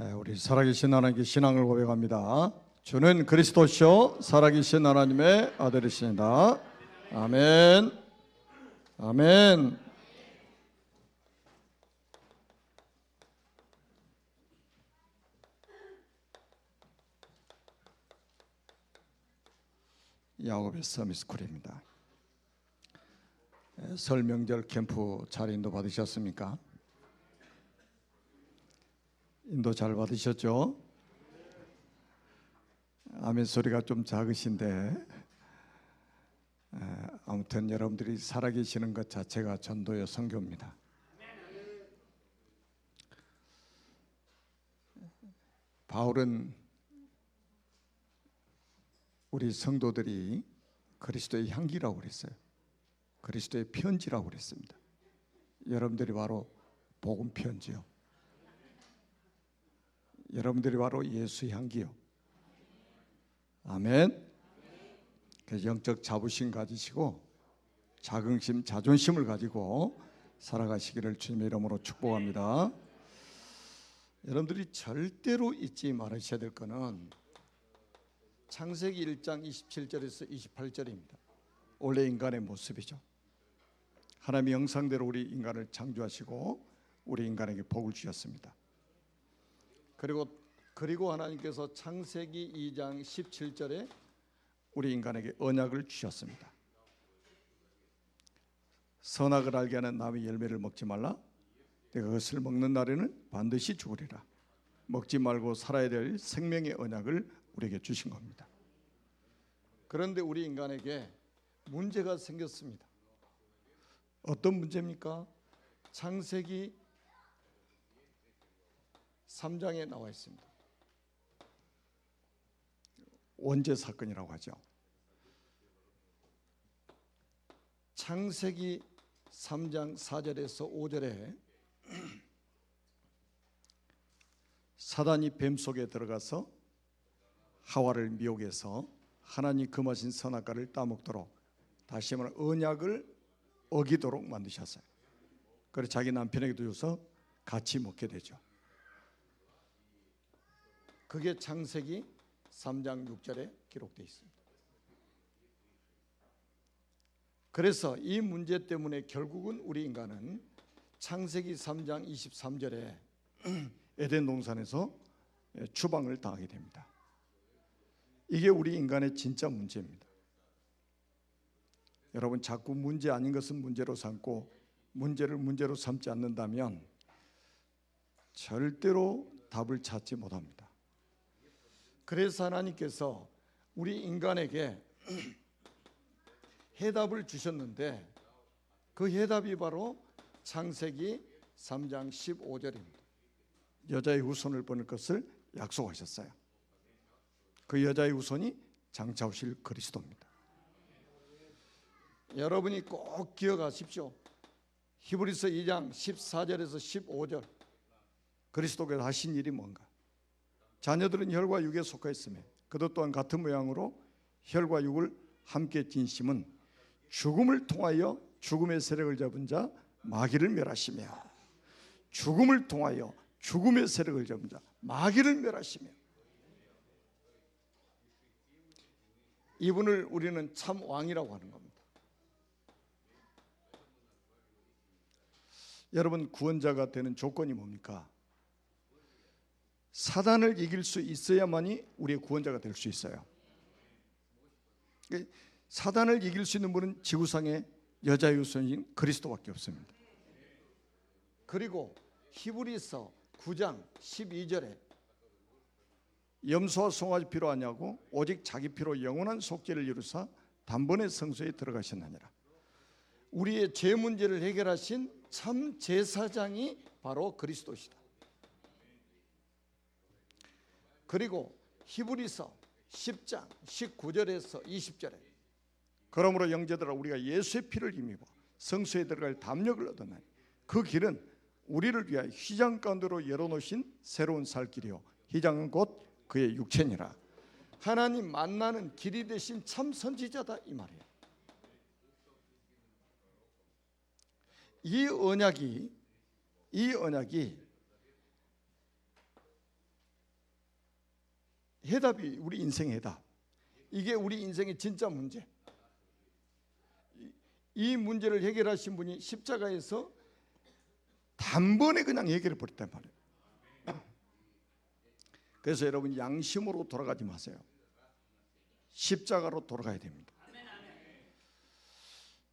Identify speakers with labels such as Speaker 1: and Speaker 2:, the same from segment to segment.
Speaker 1: 우리 살아계신 하나님께 신앙을 고백합니다. 주는 그리스도시요 살아계신 하나님의 아들이십니다. 아멘. 아멘. 야곱의 서밋스쿨입니다. 설 명절 캠프 잘 인도 받으셨습니까? 인도 잘 받으셨죠? 아멘 소리가 좀 작으신데 아무튼 여러분들이 살아계시는 것 자체가 전도의 선교입니다. 바울은 우리 성도들이 그리스도의 향기라고 그랬어요. 그리스도의 편지라고 그랬습니다. 여러분들이 바로 복음 편지요. 여러분들이 바로 예수의 향기요. 아멘. 그래서 영적 자부심 가지시고 자긍심, 자존심을 가지고 살아가시기를 주님의 이름으로 축복합니다. 여러분들이 절대로 잊지 말으셔야 될 것은 창세기 1장 27절에서 28절입니다. 원래 인간의 모습이죠. 하나님의 형상대로 우리 인간을 창조하시고 우리 인간에게 복을 주셨습니다. 그리고 하나님께서 창세기 2장 17절에 우리 인간에게 언약을 주셨습니다. 선악을 알게 하는 나무의 열매를 먹지 말라. 내가 그것을 먹는 날에는 반드시 죽으리라. 먹지 말고 살아야 될 생명의 언약을 우리에게 주신 겁니다. 그런데 우리 인간에게 문제가 생겼습니다. 어떤 문제입니까? 창세기 3장에 나와 있습니다. 원죄 사건이라고 하죠. 창세기 3장 4절에서 5절에 사단이 뱀 속에 들어가서 하와를 미혹해서 하나님 금하신 선악과를 따먹도록, 다시 말하면 언약을 어기도록 만드셨어요. 그래서 자기 남편에게도 줘서 같이 먹게 되죠. 그게 창세기 3장 6절에 기록되어 있습니다. 그래서 이 문제 때문에 결국은 우리 인간은 창세기 3장 23절에 에덴 동산에서 추방을 당하게 됩니다. 이게 우리 인간의 진짜 문제입니다. 여러분, 자꾸 문제 아닌 것은 문제로 삼고 문제를 문제로 삼지 않는다면 절대로 답을 찾지 못합니다. 그래서 하나님께서 우리 인간에게 해답을 주셨는데 그 해답이 바로 창세기 3장 15절입니다. 여자의 후손을 보낼 것을 약속하셨어요. 그 여자의 후손이 장차 오실 그리스도입니다. 여러분이 꼭 기억하십시오. 히브리서 2장 14절에서 15절 그리스도께서 하신 일이 뭔가? 자녀들은 혈과 육에 속하 있으며 그도 또한 같은 모양으로 혈과 육을 함께 진심은 죽음을 통하여 죽음의 세력을 잡은 자 마귀를 멸하시며, 죽음을 통하여 죽음의 세력을 잡은 자 마귀를 멸하시며, 이분을 우리는 참 왕이라고 하는 겁니다. 여러분, 구원자가 되는 조건이 뭡니까? 사단을 이길 수 있어야만이 우리의 구원자가 될 수 있어요. 사단을 이길 수 있는 분은 지구상의 여자의 후손인 그리스도밖에 없습니다. 그리고 히브리서 9장 12절에 염소와 송아지 피로 하냐고 오직 자기 피로 영원한 속죄를 이루사 단번에 성소에 들어가셨느니라. 우리의 죄 문제를 해결하신 참 제사장이 바로 그리스도시다. 그리고 히브리서 10장 19절에서 20절에 그러므로 형제들아 우리가 예수의 피를 힘입어 성소에 들어갈 담력을 얻었나니 그 길은 우리를 위하여 휘장 가운데로 열어놓으신 새로운 살 길이요 휘장은 곧 그의 육체니라. 하나님 만나는 길이 되신 참 선지자다 이 말이에요. 이 언약이 해답이 우리 인생의 해답. 이게 우리 인생의 진짜 문제. 이 문제를 해결하신 분이 십자가에서 단번에 그냥 해결해 버렸단 말이에요. 그래서 여러분 양심으로 돌아가지 마세요. 십자가로 돌아가야 됩니다.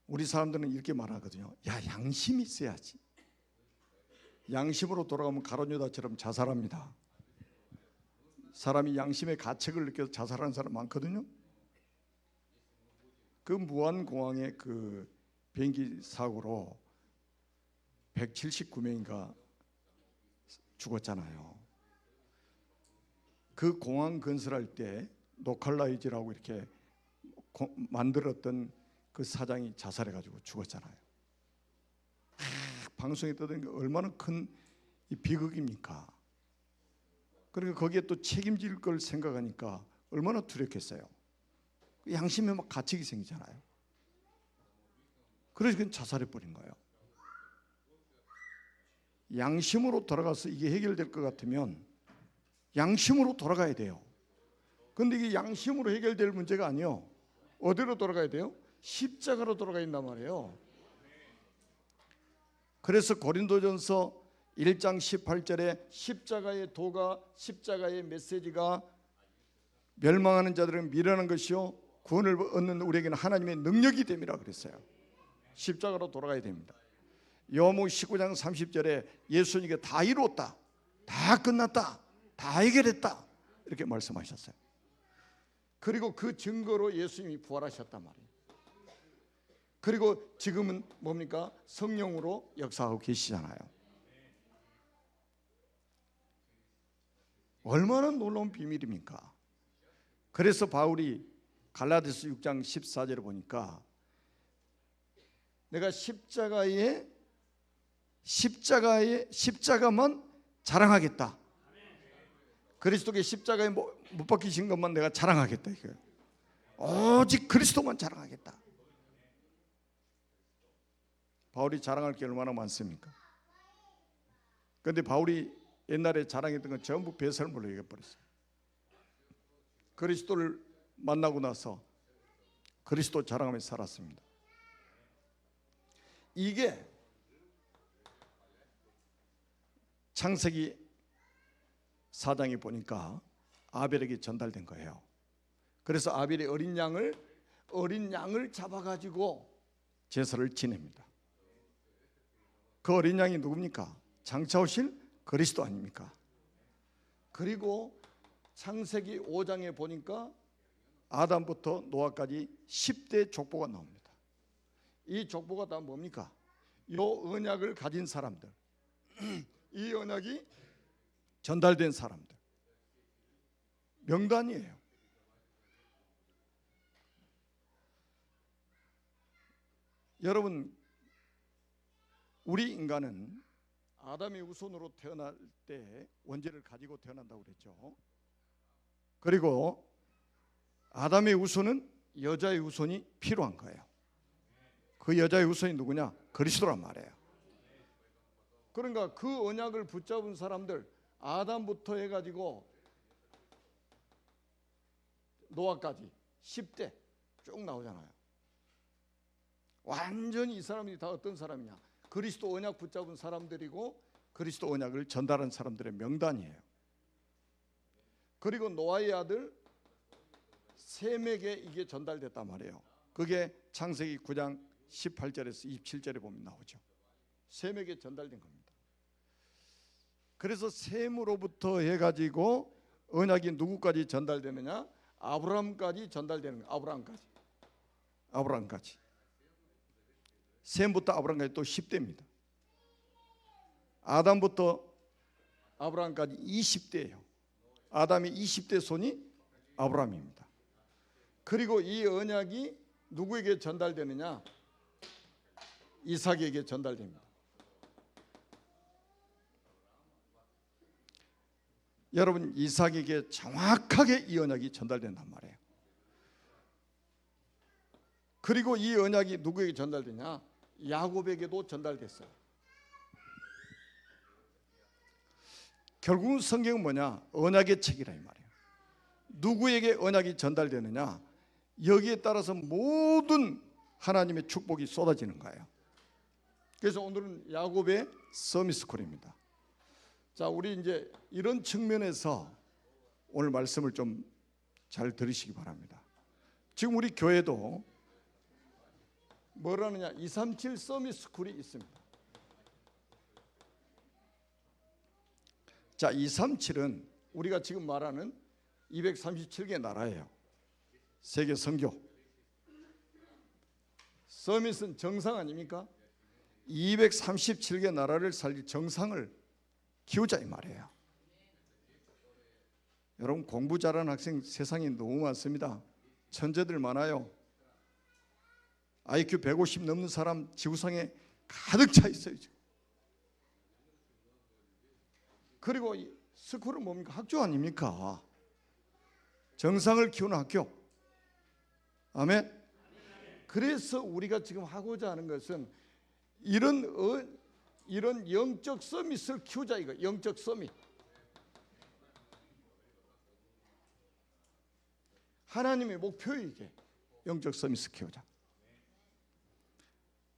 Speaker 1: 우리 사람들은 이렇게 말하거든요. 야, 양심이 있어야지. 양심으로 돌아가면 가룟 유다처럼 자살합니다. 사람이 양심의 가책을 느껴서 자살하는 사람 많거든요. 그 무안공항의 그 비행기 사고로 179명인가 죽었잖아요. 그 공항 건설할 때 노칼라이즈라고 이렇게 만들었던 그 사장이 자살해가지고 죽었잖아요. 방송에 떠드는 게 얼마나 큰 이 비극입니까? 그러니까 거기에 또 책임질 걸 생각하니까 얼마나 두렵겠어요. 양심에 막 가책이 생기잖아요. 그래서 그냥 자살해버린 거예요. 양심으로 돌아가서 이게 해결될 것 같으면 양심으로 돌아가야 돼요. 그런데 이게 양심으로 해결될 문제가 아니에요. 어디로 돌아가야 돼요? 십자가로 돌아가야 된단 말이에요. 그래서 고린도전서 1장 18절에 십자가의 도가, 십자가의 메시지가 멸망하는 자들은 미련한 것이요 구원을 얻는 우리에게는 하나님의 능력이 됨이라 그랬어요. 십자가로 돌아가야 됩니다. 요한복음 19장 30절에 예수님께 다 이루었다, 다 끝났다, 다 해결했다 이렇게 말씀하셨어요. 그리고 그 증거로 예수님이 부활하셨단 말이에요. 그리고 지금은 뭡니까? 성령으로 역사하고 계시잖아요. 얼마나 놀라운 비밀입니까? 그래서 바울이 갈라디아서 6장 14절에 보니까 내가 십자가만 자랑하겠다. 그리스도의 십자가에 못 박히신 것만 내가 자랑하겠다 이거예요. 오직 그리스도만 자랑하겠다. 바울이 자랑할 게 얼마나 많습니까? 그런데 바울이 옛날에 자랑했던 건 전부 배설물로 얘기해버렸어요. 그리스도를 만나고 나서 그리스도 자랑하며 살았습니다. 이게 창세기 4장에 보니까 아벨에게 전달된 거예요. 그래서 아벨이 어린 양을 잡아가지고 제사를 지냅니다. 그 어린 양이 누굽니까? 장차 오실 그리스도 아닙니까? 그리고 창세기 5장에 보니까 아담부터 노아까지 10대 족보가 나옵니다. 이 족보가 다 뭡니까? 이 언약을 가진 사람들, 이 언약이 전달된 사람들, 명단이에요. 여러분, 우리 인간은 아담의 후손으로 태어날 때 원죄를 가지고 태어난다고 그랬죠. 그리고 아담의 후손은 여자의 후손이 필요한 거예요. 그 여자의 후손이 누구냐? 그리스도란 말이에요. 그러니까 그 언약을 붙잡은 사람들, 아담부터 해가지고 노아까지 10대 쭉 나오잖아요. 완전히 이 사람들이 다 어떤 사람이냐? 그리스도 언약 붙잡은 사람들이고 그리스도 언약을 전달한 사람들의 명단이에요. 그리고 노아의 아들 셈에게 이게 전달됐단 말이에요. 그게 창세기 9장 18절에서 27절에 보면 나오죠. 셈에게 전달된 겁니다. 그래서 셈으로부터 해가지고 언약이 누구까지 전달되느냐? 아브라함까지 전달되는 거예요. 아브라함까지. 셈부터 아브라함까지 또 10대입니다. 아담부터 아브라함까지 20대예요. 아담이 20대 손이 아브라함입니다. 그리고 이 언약이 누구에게 전달되느냐? 이삭에게 전달됩니다. 여러분, 이삭에게 정확하게 이 언약이 전달된단 말이에요. 그리고 이 언약이 누구에게 전달되냐? 야곱에게도 전달됐어요. 결국은 성경은 뭐냐? 언약의 책이라 이 말이에요. 누구에게 언약이 전달되느냐, 여기에 따라서 모든 하나님의 축복이 쏟아지는 거예요. 그래서 오늘은 야곱의 서밋스쿨입니다. 자, 우리 이제 이런 측면에서 오늘 말씀을 좀 잘 들으시기 바랍니다. 지금 우리 교회도 뭐라느냐, 237 서밋스쿨이 있습니다. 자, 237은 우리가 지금 말하는 237개 나라예요. 세계 선교. 서밋은 정상 아닙니까? 237개 나라를 살릴 정상을 키우자 이 말이에요. 여러분, 공부 잘하는 학생 세상에 너무 많습니다. 천재들 많아요. IQ 150 넘는 사람 지구상에 가득 차 있어요 지금. 그리고 스쿨은 뭡니까? 학교 아닙니까? 정상을 키우는 학교. 아멘. 그래서 우리가 지금 하고자 하는 것은 이런 영적 서밋을 키우자 이거. 영적 서밋. 하나님의 목표예요 이게. 영적 서밋을 키우자.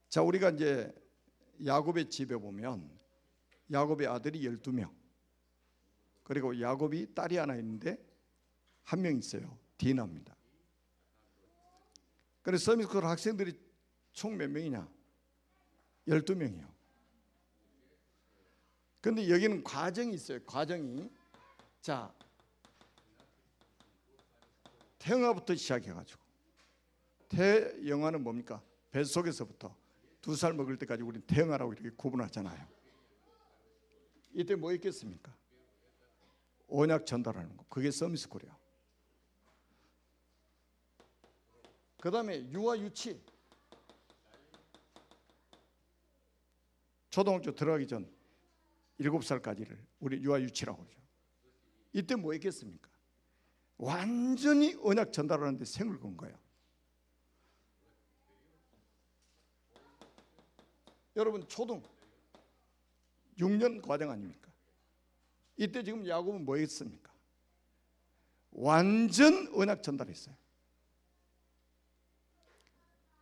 Speaker 1: 자, 우리가 이제 야곱의 집에 보면 야곱의 아들이 12명, 그리고 야곱이 딸이 하나 있는데 한 명 있어요. 디나입니다. 그래서 서밋스쿨 학생들이 총 몇 명이냐? 12명이요. 근데 여기는 과정이 있어요. 과정이. 자, 태영아부터 시작해가지고, 태영아는 뭡니까? 뱃속에서부터 2살 먹을 때까지 우리는 태영아라고 이렇게 구분하잖아요. 이때 뭐 있겠습니까? 언약 전달하는 거. 그게 서밋스쿨이야. 그 다음에 유아 유치. 초등학교 들어가기 전 7살까지를 우리 유아 유치라고 하죠. 이때 뭐 있겠습니까? 완전히 언약 전달하는데 생을 건 거예요. 여러분, 초등 6년 과정 아닙니까? 이때 지금 야곱은 뭐 했습니까? 완전 언약 전달했어요.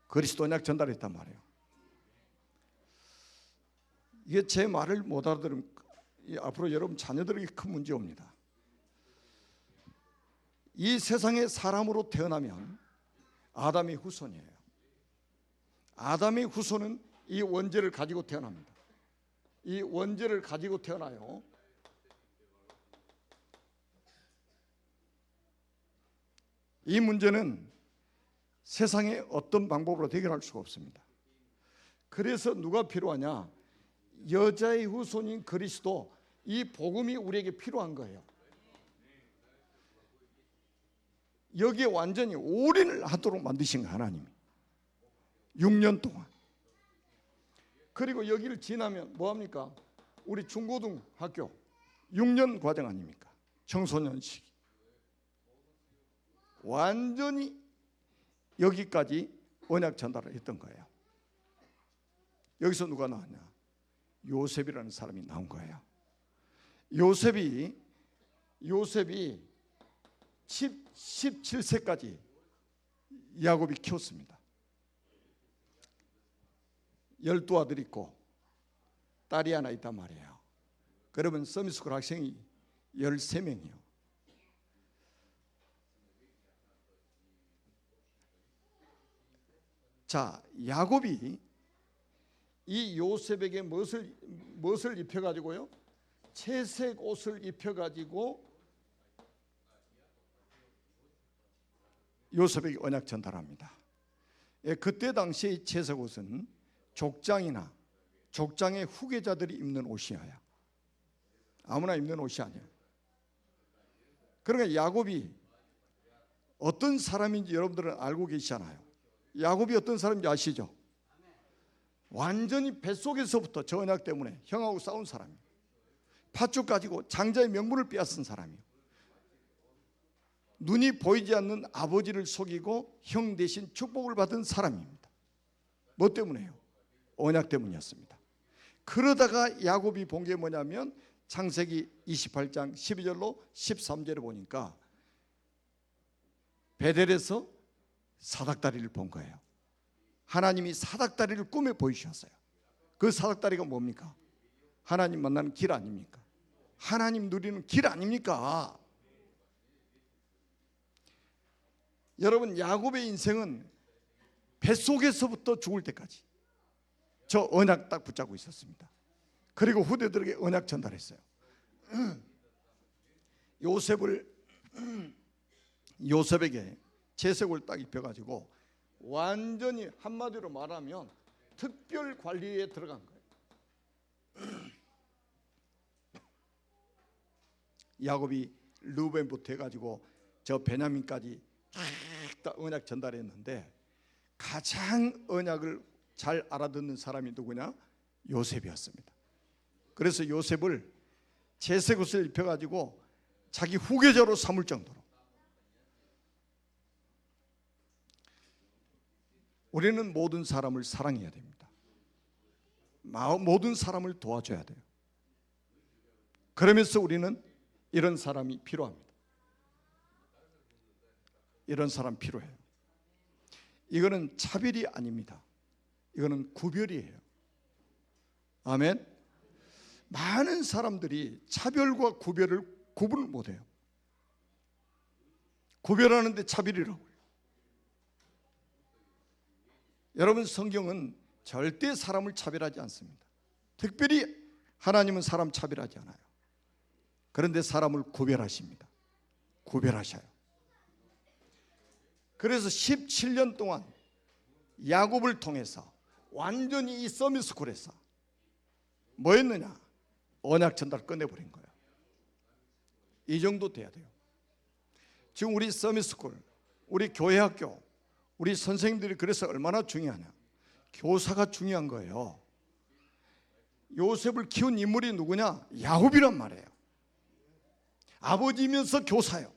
Speaker 1: 그리스도 언약 전달했단 말이에요. 이게 제 말을 못 알아들으면 앞으로 여러분 자녀들에게 큰 문제 옵니다. 이 세상에 사람으로 태어나면 아담의 후손이에요. 아담의 후손은 이 원죄를 가지고 태어납니다. 이 원죄를 가지고 태어나요. 이 문제는 세상의 어떤 방법으로 해결할 수가 없습니다. 그래서 누가 필요하냐? 여자의 후손인 그리스도, 이 복음이 우리에게 필요한 거예요. 여기에 완전히 올인을 하도록 만드신 거 하나님이 6년 동안. 그리고 여기를 지나면 뭐합니까? 우리 중고등학교 6년 과정 아닙니까? 청소년 시기. 완전히 여기까지 언약 전달을 했던 거예요. 여기서 누가 나왔냐? 요셉이라는 사람이 나온 거예요. 요셉이 17세까지 야곱이 키웠습니다. 12아들 있고 딸이 하나 있단 말이에요. 그러면 서밋스쿨 학생이 13명이요. 자, 야곱이 이 요셉에게 무엇을 입혀가지고요? 채색 옷을 입혀가지고 요셉에게 언약 전달합니다. 그때 당시 채색 옷은 족장이나 족장의 후계자들이 입는 옷이에요. 아무나 입는 옷이 아니에요. 그러니까 야곱이 어떤 사람인지 여러분들은 알고 계시잖아요. 야곱이 어떤 사람인지 아시죠? 완전히 뱃속에서부터 저 언약 때문에 형하고 싸운 사람이에요. 팥죽 가지고 장자의 명분을 빼앗은 사람이에요. 눈이 보이지 않는 아버지를 속이고 형 대신 축복을 받은 사람입니다. 뭐 때문에요? 언약 때문이었습니다. 그러다가 야곱이 본 게 뭐냐면 창세기 28장 12절로 13절에 보니까 베델에서 사닥다리를 본 거예요. 하나님이 사닥다리를 꿈에 보이셨어요. 그 사닥다리가 뭡니까? 하나님 만나는 길 아닙니까? 하나님 누리는 길 아닙니까? 여러분, 야곱의 인생은 뱃속에서부터 죽을 때까지 저 언약 딱 붙잡고 있었습니다. 그리고 후대들에게 언약 전달했어요. 요셉에게 채색을 딱 입혀가지고 완전히 한마디로 말하면 특별 관리에 들어간 거예요. 야곱이 르우벤부터 해가지고 저 베냐민까지 다 언약 전달했는데 가장 언약을 잘 알아듣는 사람이 누구냐? 요셉이었습니다. 그래서 요셉을 채색옷을 입혀가지고 자기 후계자로 삼을 정도로. 우리는 모든 사람을 사랑해야 됩니다. 모든 사람을 도와줘야 돼요. 그러면서 우리는 이런 사람이 필요합니다. 이런 사람 필요해요. 이거는 차별이 아닙니다. 이거는 구별이에요. 아멘. 많은 사람들이 차별과 구별을 구분을 못해요. 구별하는데 차별이라고요. 여러분, 성경은 절대 사람을 차별하지 않습니다. 특별히 하나님은 사람 차별하지 않아요. 그런데 사람을 구별하십니다. 구별하셔요. 그래서 17년 동안 야곱을 통해서 완전히 이 서밋스쿨에서 뭐 했느냐? 언약 전달 끝내버린 거예요. 이 정도 돼야 돼요. 지금 우리 서밋스쿨, 우리 교회 학교, 우리 선생님들이 그래서 얼마나 중요하냐? 교사가 중요한 거예요. 요셉을 키운 인물이 누구냐? 야곱이란 말이에요. 아버지면서 교사요.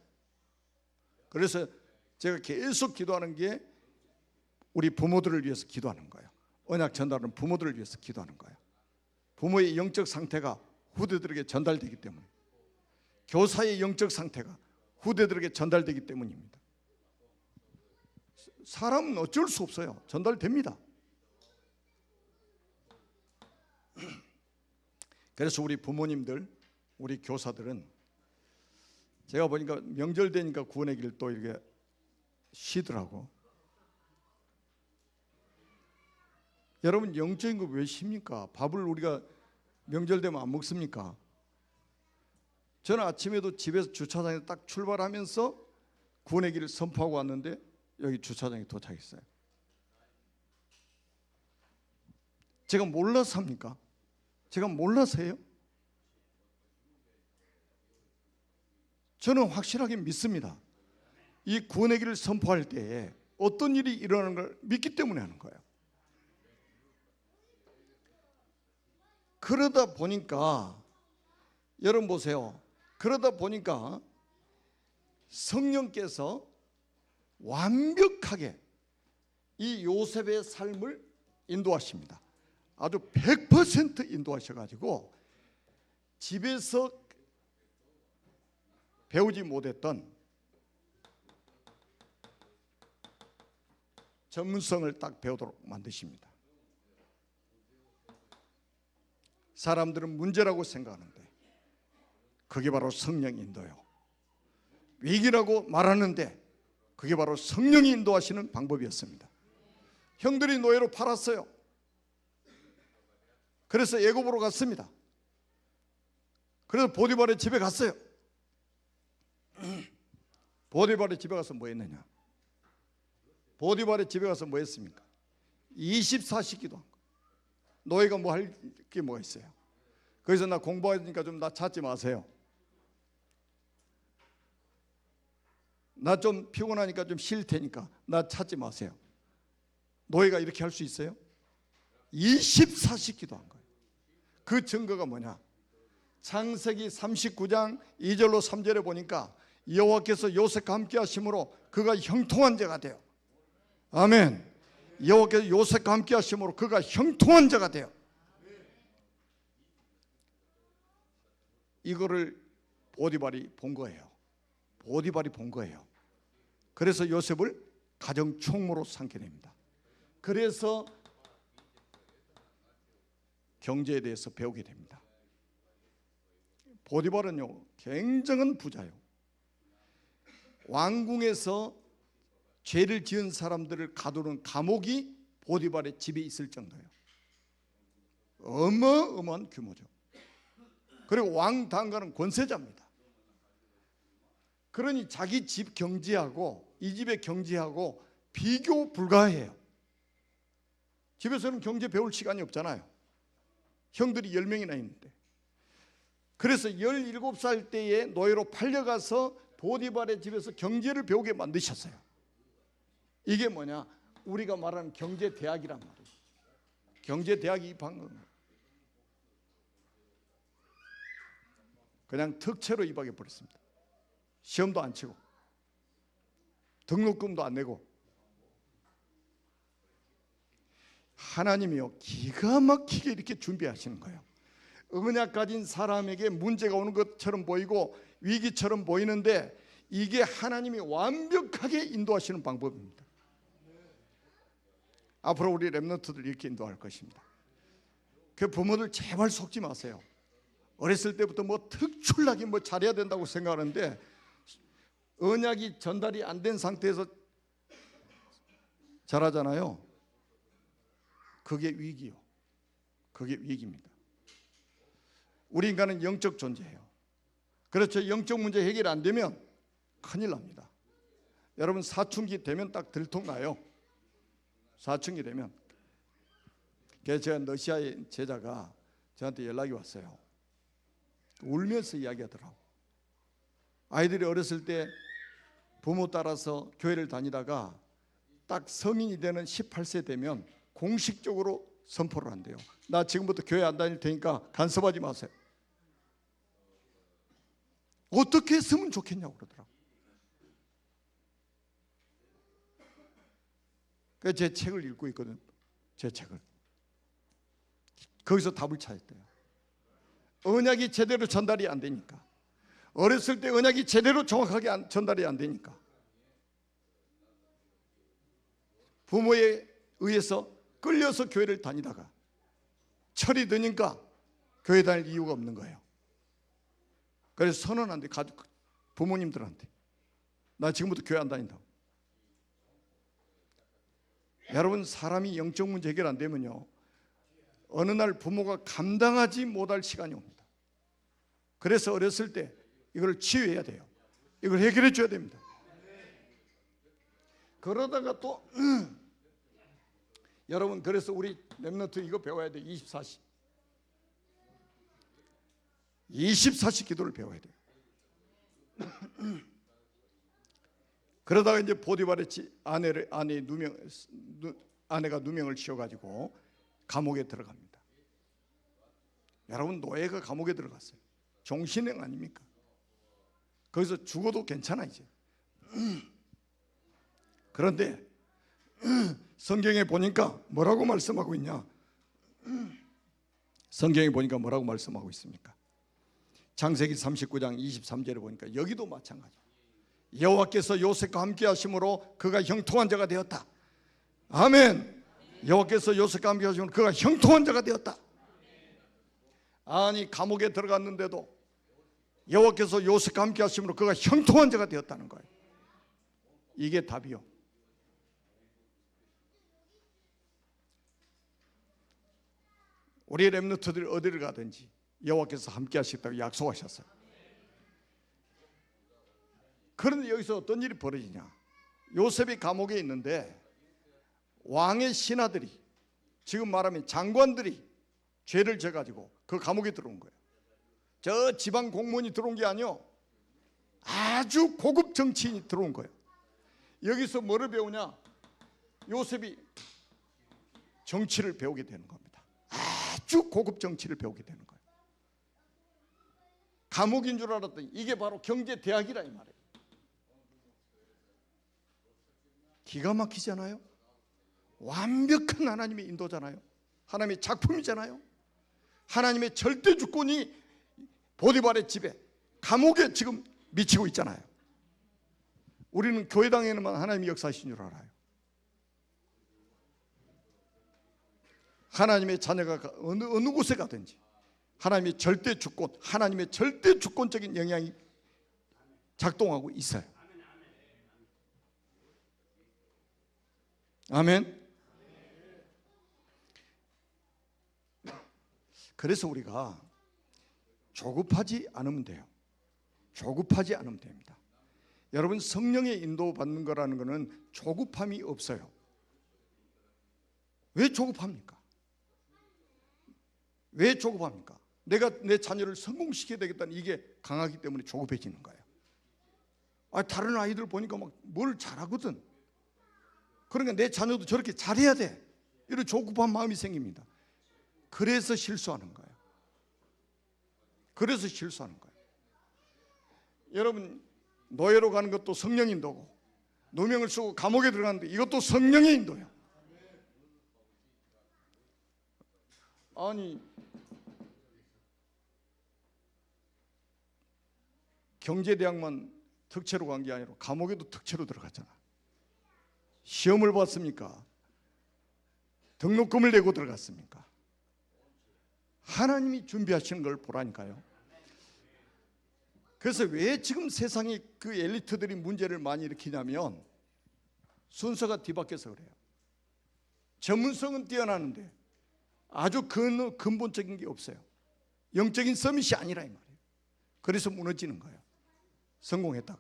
Speaker 1: 그래서 제가 계속 기도하는 게 우리 부모들을 위해서 기도하는 거예요. 언약 전달은 부모들을 위해서 기도하는 거예요. 부모의 영적 상태가 후대들에게 전달되기 때문에, 교사의 영적 상태가 후대들에게 전달되기 때문입니다. 사람은 어쩔 수 없어요. 전달됩니다. 그래서 우리 부모님들, 우리 교사들은 제가 보니까 명절 되니까 구원의 길 또 이렇게 쉬더라고. 여러분, 영적인 거 왜 쉽니까? 밥을 우리가 명절 되면 안 먹습니까? 저는 아침에도 집에서 주차장에 딱 출발하면서 구원의 길을 선포하고 왔는데 여기 주차장에 도착했어요. 제가 몰라서 합니까? 제가 몰라서 해요? 저는 확실하게 믿습니다. 이 구원의 길을 선포할 때에 어떤 일이 일어나는 걸 믿기 때문에 하는 거예요. 그러다 보니까 여러분 보세요. 그러다 보니까 성령께서 완벽하게 이 요셉의 삶을 인도하십니다. 아주 100% 인도하셔가지고 집에서 배우지 못했던 전문성을 딱 배우도록 만드십니다. 사람들은 문제라고 생각하는데 그게 바로 성령 인도요. 위기라고 말하는데 그게 바로 성령이 인도하시는 방법이었습니다. 형들이 노예로 팔았어요. 그래서 애굽으로 갔습니다. 그래서 보디발의 집에 갔어요. 보디발의 집에 가서 뭐 했느냐? 보디발의 집에 가서 뭐 했습니까? 24시 기도한 거. 노예가 뭐 할 게 뭐가 있어요? 거기서 나 공부하니까 좀 나 찾지 마세요. 나 좀 피곤하니까 좀 쉴 테니까 나 찾지 마세요. 노예가 이렇게 할 수 있어요? 24시 기도한 거예요. 그 증거가 뭐냐? 창세기 39장 2절로 3절에 보니까 여호와께서 요셉과 함께 하심으로 그가 형통한 자가 돼요. 아멘. 여호와께서 요셉과 함께 하심으로 그가 형통한 자가 돼요. 이거를 보디발이 본 거예요. 보디발이 본 거예요. 그래서 요셉을 가정 총무로 삼게 됩니다. 그래서 경제에 대해서 배우게 됩니다. 보디발은요 굉장한 부자요. 왕궁에서 죄를 지은 사람들을 가두는 감옥이 보디발의 집에 있을 정도예요. 어마어마한 규모죠. 그리고 왕 당가는 권세자입니다. 그러니 자기 집 경제하고 이 집의 경제하고 비교 불가해요. 집에서는 경제 배울 시간이 없잖아요. 형들이 10명이나 있는데. 그래서 17살 때에 노예로 팔려가서 보디발의 집에서 경제를 배우게 만드셨어요. 이게 뭐냐? 우리가 말하는 경제대학이란 말이에요. 경제대학이 입학한 겁니다. 그냥 특채로 입학해 버렸습니다. 시험도 안 치고 등록금도 안 내고. 하나님이요 기가 막히게 이렇게 준비하시는 거예요. 언약 가진 사람에게 문제가 오는 것처럼 보이고 위기처럼 보이는데 이게 하나님이 완벽하게 인도하시는 방법입니다. 앞으로 우리 렘넌트들 이렇게 인도할 것입니다. 그 부모들 제발 속지 마세요. 어렸을 때부터 뭐 특출나게 뭐 잘해야 된다고 생각하는데 언약이 전달이 안 된 상태에서 잘하잖아요. 그게 위기요. 그게 위기입니다. 우리 인간은 영적 존재예요. 그렇죠. 영적 문제 해결 안 되면 큰일 납니다. 여러분 사춘기 되면 딱 들통나요. 사춘기 되면. 그래서 제가 러시아의 제자가 저한테 연락이 왔어요. 울면서 이야기하더라고. 아이들이 어렸을 때 부모 따라서 교회를 다니다가 딱 성인이 되는 18세 되면 공식적으로 선포를 한대요. 나 지금부터 교회 안 다닐 테니까 간섭하지 마세요. 어떻게 했으면 좋겠냐고 그러더라고. 그래서 제 책을 읽고 있거든. 제 책을. 거기서 답을 찾았대요. 언약이 제대로 전달이 안 되니까. 어렸을 때 언약이 제대로 정확하게 전달이 안 되니까. 부모에 의해서 끌려서 교회를 다니다가 철이 드니까 교회 다닐 이유가 없는 거예요. 그래서 선언한대. 가족 부모님들한테 나 지금부터 교회 안 다닌다고. 여러분 사람이 영적 문제 해결 안 되면요 어느 날 부모가 감당하지 못할 시간이 옵니다. 그래서 어렸을 때 이걸 치유해야 돼요. 이걸 해결해 줘야 됩니다. 그러다가 또 여러분 그래서 우리 렘넌트 이거 배워야 돼요. 24시 기도를 배워야 돼요. 그러다가 이제 보디발의 아내가 누명을 씌워가지고 감옥에 들어갑니다. 여러분 노예가 감옥에 들어갔어요. 종신형 아닙니까? 거기서 죽어도 괜찮아 이제. 그런데 성경에 보니까 뭐라고 말씀하고 있냐? 성경에 보니까 뭐라고 말씀하고 있습니까? 창세기 39장 23절에 보니까 여기도 마찬가지. 여호와께서 요셉과 함께 하심으로 그가 형통한 자가 되었다. 아멘. 여호와께서 요셉과 함께 하심으로 그가 형통한 자가 되었다. 아니 감옥에 들어갔는데도 여호와께서 요셉과 함께 하심으로 그가 형통한 자가 되었다는 거예요. 이게 답이요. 우리 렘넌트들이 어디를 가든지 여호와께서 함께 하시겠다고 약속하셨어요. 그런데 여기서 어떤 일이 벌어지냐? 요셉이 감옥에 있는데 왕의 신하들이, 지금 말하면 장관들이 죄를 져가지고 그 감옥에 들어온 거예요. 저 지방 공무원이 들어온 게 아니요, 아주 고급 정치인이 들어온 거예요. 여기서 뭐를 배우냐? 요셉이 정치를 배우게 되는 겁니다. 아주 고급 정치를 배우게 되는 거예요. 감옥인 줄 알았더니 이게 바로 경제대학이라 이 말이에요. 기가 막히잖아요. 완벽한 하나님의 인도잖아요. 하나님의 작품이잖아요. 하나님의 절대 주권이 보디발의 집에 감옥에 지금 미치고 있잖아요. 우리는 교회당에만 하나님이 역사하신 줄 알아요. 하나님의 자녀가 어느 곳에 가든지 하나님의 절대 주권, 하나님의 절대 주권적인 영향이 작동하고 있어요. 아멘. 그래서 우리가 조급하지 않으면 돼요. 조급하지 않으면 됩니다. 여러분, 성령의 인도받는 거라는 것은 조급함이 없어요. 왜 조급합니까? 왜 조급합니까? 내가 내 자녀를 성공시켜야 되겠다는 이게 강하기 때문에 조급해지는 거예요. 다른 아이들 보니까 막 뭘 잘하거든. 그러니까 내 자녀도 저렇게 잘해야 돼. 이런 조급한 마음이 생깁니다. 그래서 실수하는 거예요. 그래서 실수하는 거예요. 여러분, 노예로 가는 것도 성령 인도고, 누명을 쓰고 감옥에 들어가는데 이것도 성령의 인도예요. 아니, 경제대학만 특채로 간 게 아니라 감옥에도 특채로 들어갔잖아. 시험을 봤습니까? 등록금을 내고 들어갔습니까? 하나님이 준비하시는 걸 보라니까요. 그래서 왜 지금 세상에 그 엘리트들이 문제를 많이 일으키냐면 순서가 뒤바뀌어서 그래요. 전문성은 뛰어나는데 아주 근본적인 게 없어요. 영적인 서밋이 아니라 이 말이에요. 그래서 무너지는 거예요. 성공했다가.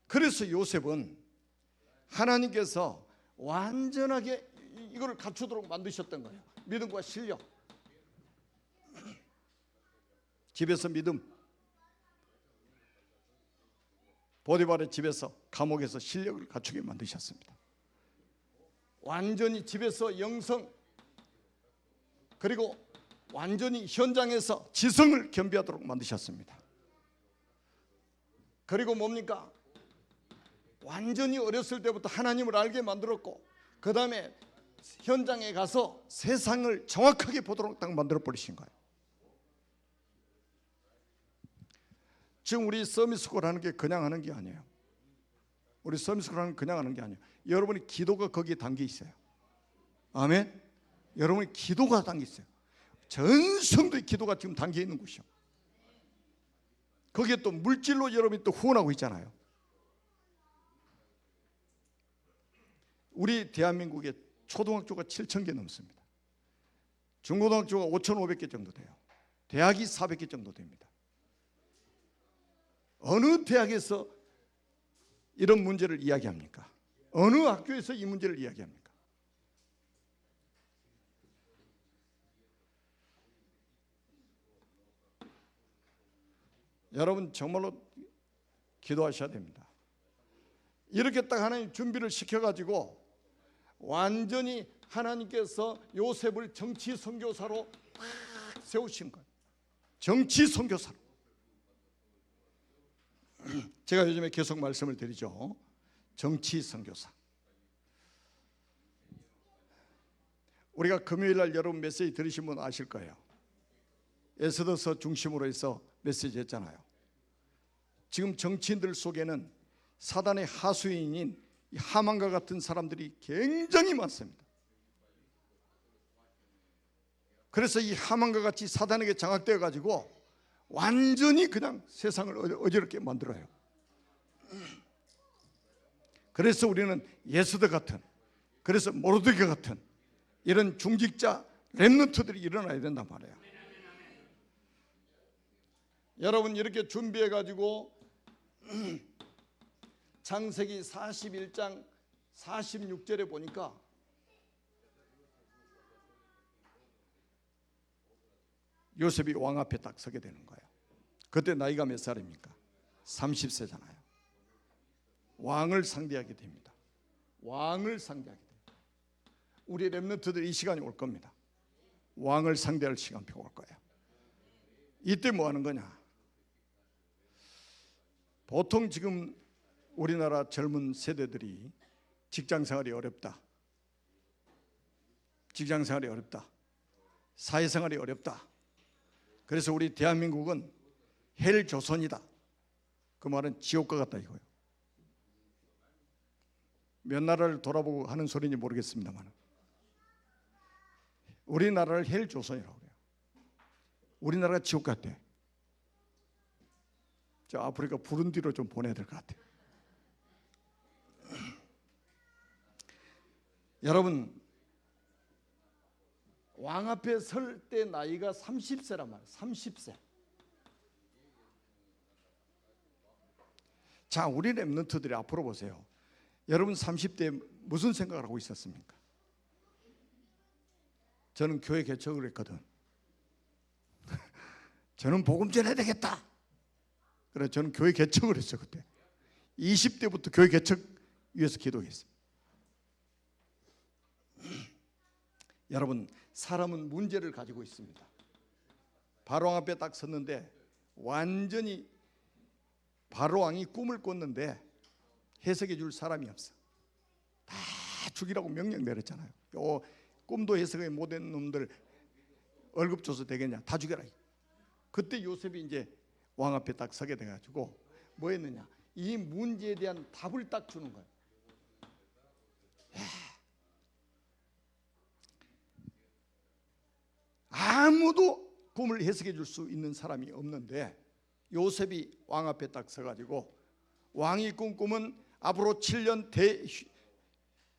Speaker 1: 그래서 요셉은 하나님께서 완전하게 이거를 갖추도록 만드셨던 거예요. 믿음과 실력. 집에서 믿음, 보디발의 집에서, 감옥에서 실력을 갖추게 만드셨습니다. 완전히 집에서 영성, 그리고 완전히 현장에서 지성을 겸비하도록 만드셨습니다. 그리고 뭡니까? 완전히 어렸을 때부터 하나님을 알게 만들었고, 그 다음에 현장에 가서 세상을 정확하게 보도록 딱 만들어 버리신 거예요. 지금 우리 서밋스쿨 하는 게 그냥 하는 게 아니에요. 우리 서밋스쿨 하는 게 그냥 하는 게 아니에요. 여러분의 기도가 거기에 담겨 있어요. 아멘. 여러분의 기도가 담겨 있어요. 전 성도의 기도가 지금 담겨 있는 곳이요. 거기에 또 물질로 여러분이 또 후원하고 있잖아요. 우리 대한민국에 초등학교가 7,000개 넘습니다. 중고등학교가 5,500개 정도 돼요. 대학이 400개 정도 됩니다. 어느 대학에서 이런 문제를 이야기합니까? 어느 학교에서 이 문제를 이야기합니까? 여러분 정말로 기도하셔야 됩니다. 이렇게 딱 하나님 준비를 시켜가지고 완전히 하나님께서 요셉을 정치 선교사로 딱 세우신 거예요. 정치 선교사로. 제가 요즘에 계속 말씀을 드리죠. 정치 선교사. 우리가 금요일 날 여러분 메시지 들으신 분 아실 거예요. 에스더서 중심으로 해서 메시지 했잖아요. 지금 정치인들 속에는 사단의 하수인인 하만과 같은 사람들이 굉장히 많습니다. 그래서 이 하만과 같이 사단에게 장악되어 가지고 완전히 그냥 세상을 어지럽게 만들어요. 그래서 우리는 예스더 같은, 그래서 모르드게 같은 이런 중직자 렘넌트들이 일어나야 된단 말이에요. 여러분 이렇게 준비해 가지고 창세기 41장 46절에 보니까 요셉이 왕 앞에 딱 서게 되는 거예요. 그때 나이가 몇 살입니까? 30세잖아요. 왕을 상대하게 됩니다. 왕을 상대하게 됩니다. 우리 렘넌트들 이 시간이 올 겁니다. 왕을 상대할 시간표가 올 거예요. 이때 뭐 하는 거냐? 보통 지금 우리나라 젊은 세대들이 직장생활이 어렵다, 직장생활이 어렵다, 사회생활이 어렵다. 그래서 우리 대한민국은 헬 조선이다. 그 말은 지옥과 같다 이거예요. 몇 나라를 돌아보고 하는 소리인지 모르겠습니다만 우리나라를 헬 조선이라고 해요. 우리나라가 지옥 같대. 저 아프리카 부룬디로 좀 보내야 될 것 같아요. 여러분, 왕 앞에 설 때 나이가 30세란 말이에요. 30세. 자, 우리 렘넌트들이 앞으로 보세요. 여러분 30대에 무슨 생각을 하고 있었습니까? 저는 교회 개척을 했거든. 저는 복음 전해야 되겠다. 그래서 저는 교회 개척을 했어요. 그때 20대부터 교회 개척 위해서 기도했어요. 여러분, 사람은 문제를 가지고 있습니다. 바로왕 앞에 딱 섰는데 완전히 바로왕이 꿈을 꿨는데 해석해 줄 사람이 없어. 다 죽이라고 명령 내렸잖아요. 요 꿈도 해석을 못한 놈들 월급 줘서 되겠냐, 다 죽여라. 그때 요셉이 이제 왕 앞에 딱 서게 돼가지고 뭐 했느냐, 이 문제에 대한 답을 딱 주는 거예요. 아무도 꿈을 해석해 줄 수 있는 사람이 없는데 요셉이 왕 앞에 딱 서가지고 왕이 꿈꾸면 앞으로 7년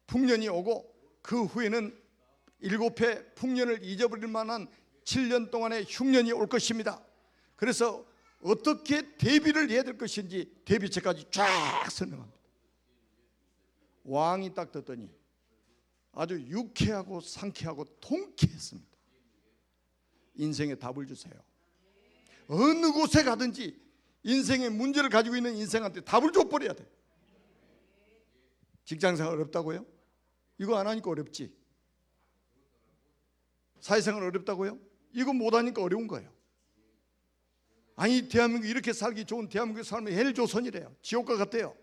Speaker 1: 풍년이 오고 그 후에는 7회 풍년을 잊어버릴 만한 7년 동안의 흉년이 올 것입니다. 그래서 어떻게 대비를 해야 될 것인지 대비책까지 쫙 설명합니다. 왕이 딱 듣더니 아주 유쾌하고 상쾌하고 통쾌했습니다. 인생에 답을 주세요. 어느 곳에 가든지 인생의 문제를 가지고 있는 인생한테 답을 줘버려야 돼. 직장생활 어렵다고요? 이거 안 하니까 어렵지. 사회생활 어렵다고요? 이거 못하니까 어려운 거예요. 아니, 대한민국 이렇게 살기 좋은 대한민국 삶은 헬조선이래요. 지옥과 같대요.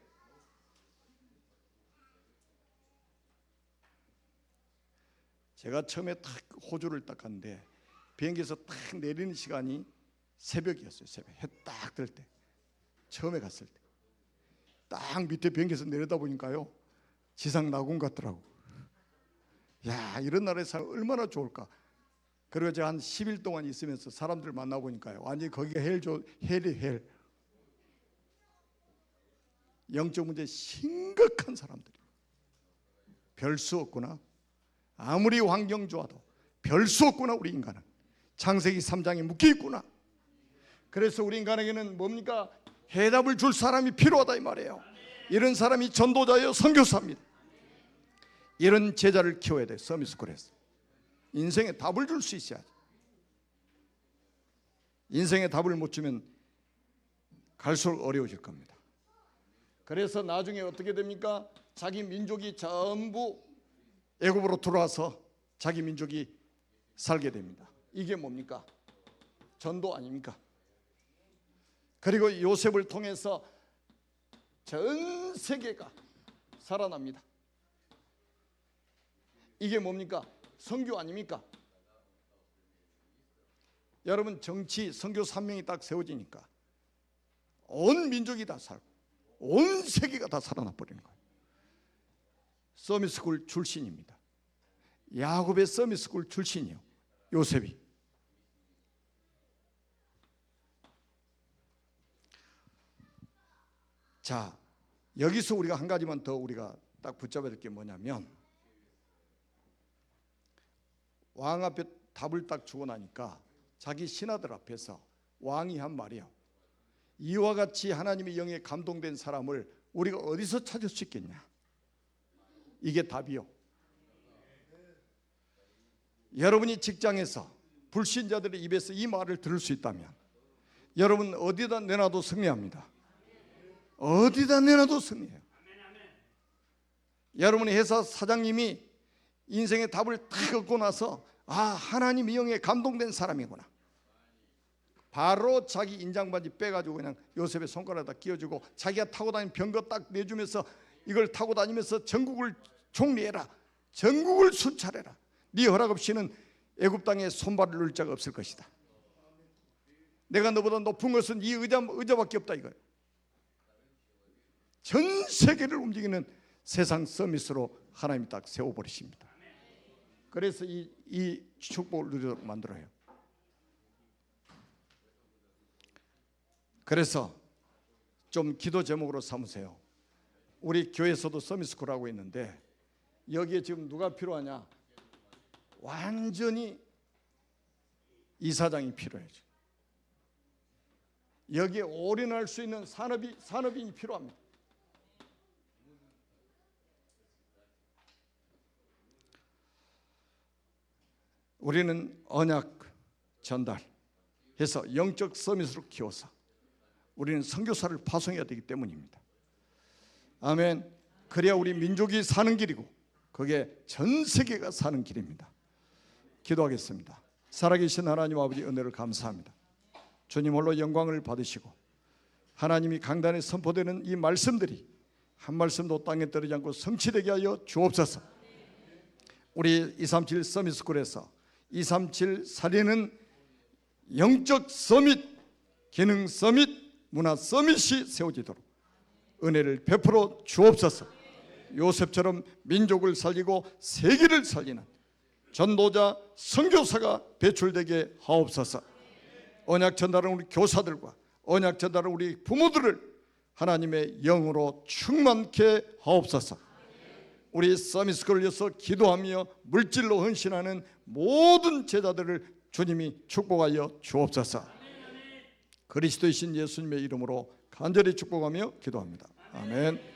Speaker 1: 제가 처음에 딱 호주를 딱 갔는데 비행기에서 딱 내리는 시간이 새벽이었어요. 새벽 해 딱 뜰 때, 처음에 갔을 때 딱 밑에 비행기에서 내려다 보니까요 지상 낙원 같더라고. 야, 이런 나라에 살면 얼마나 좋을까. 그리고 제가 한 10일 동안 있으면서 사람들 만나보니까요 완전히 거기가 헬이 헬. 영적 문제 심각한 사람들이. 별 수 없구나. 아무리 환경 좋아도 별 수 없구나. 우리 인간은 창세기 3장에 묶여 있구나. 그래서 우리 인간에게는 뭡니까? 해답을 줄 사람이 필요하다 이 말이에요. 이런 사람이 전도자예요, 선교사입니다. 이런 제자를 키워야 돼. 서밋스쿨에서 인생에 답을 줄 수 있어야지. 인생에 답을 못 주면 갈수록 어려워질 겁니다. 그래서 나중에 어떻게 됩니까? 자기 민족이 전부 애굽으로 들어와서 자기 민족이 살게 됩니다. 이게 뭡니까? 전도 아닙니까? 그리고 요셉을 통해서 전 세계가 살아납니다. 이게 뭡니까? 선교 아닙니까? 여러분, 정치 선교 사명이 딱 세워지니까 온 민족이 다 살고 온 세계가 다 살아나 버리는 거예요. 서밋스쿨 출신입니다. 야곱의 서밋스쿨 출신이요, 요셉이. 자, 여기서 우리가 한 가지만 더 우리가 딱 붙잡아야 될 게 뭐냐면, 왕 앞에 답을 딱 주고 나니까 자기 신하들 앞에서 왕이 한 말이요, 이와 같이 하나님의 영에 감동된 사람을 우리가 어디서 찾을 수 있겠냐. 이게 답이요. 여러분이 직장에서 불신자들의 입에서 이 말을 들을 수 있다면 여러분 어디다 내놔도 승리합니다. 어디다 내놔도 승리해요. 여러분의 회사 사장님이 인생의 답을 딱 얻고 나서 아, 하나님의 영에 감동된 사람이구나. 바로 자기 인장반지 빼가지고 그냥 요셉의 손가락에다 끼워주고 자기가 타고 다니는 병거 딱 내주면서 이걸 타고 다니면서 전국을 총리해라. 전국을 순찰해라. 네 허락 없이는 애굽 땅에 손발을 넣을 자가 없을 것이다. 내가 너보다 높은 것은 이 의자밖에 없다 이거예요. 전 세계를 움직이는 세상 서밋으로 하나님이 딱 세워버리십니다. 그래서 이 축복을 누리도록 만들어요. 그래서 좀 기도 제목으로 삼으세요. 우리 교회에서도 서밋스쿨 하고 있는데 여기에 지금 누가 필요하냐? 완전히 이사장이 필요해요. 여기에 올인할 수 있는 산업인이 필요합니다. 우리는 언약 전달해서 영적 서밋으로 키워서 우리는 선교사를 파송해야 되기 때문입니다. 아멘. 그래야 우리 민족이 사는 길이고 그게 전 세계가 사는 길입니다. 기도하겠습니다. 살아계신 하나님 아버지 은혜를 감사합니다. 주님 홀로 영광을 받으시고 하나님이 강단에 선포되는 이 말씀들이 한 말씀도 땅에 떨어지지 않고 성취되게 하여 주옵소서. 우리 237 서밋스쿨에서 237 살리는 영적 서밋, 기능 서밋, 문화 서밋이 세워지도록 은혜를 베풀어 주옵소서. 요셉처럼 민족을 살리고 세계를 살리는 전도자, 선교사가 배출되게 하옵소서. 언약 전달은 우리 교사들과 언약 전달은 우리 부모들을 하나님의 영으로 충만케 하옵소서. 우리 서밋스쿨을 위해서 기도하며 물질로 헌신하는 모든 제자들을 주님이 축복하여 주옵소서. 그리스도이신 예수님의 이름으로 간절히 축복하며 기도합니다. 아멘.